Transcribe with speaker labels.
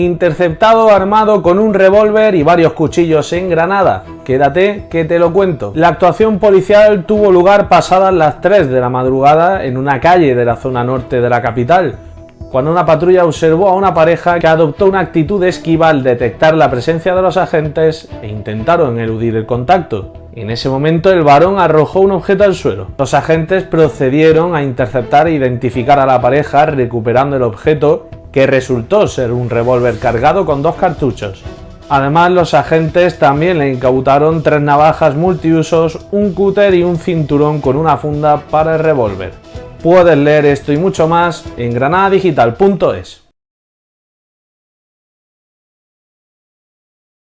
Speaker 1: interceptado armado con un revólver y varios cuchillos en Granada. Quédate que te lo cuento. La actuación policial tuvo lugar pasadas las 3 de la madrugada en una calle de la zona norte de la capital, cuando una patrulla observó a una pareja que adoptó una actitud esquiva al detectar la presencia de los agentes e intentaron eludir el contacto. En ese momento el varón arrojó un objeto al suelo. Los agentes procedieron a interceptar e identificar a la pareja, recuperando el objeto, que resultó ser un revólver cargado con 2 cartuchos. Además, los agentes también le incautaron 3 navajas multiusos, un cúter y un cinturón con una funda para el revólver. Puedes leer esto y mucho más en granadadigital.es.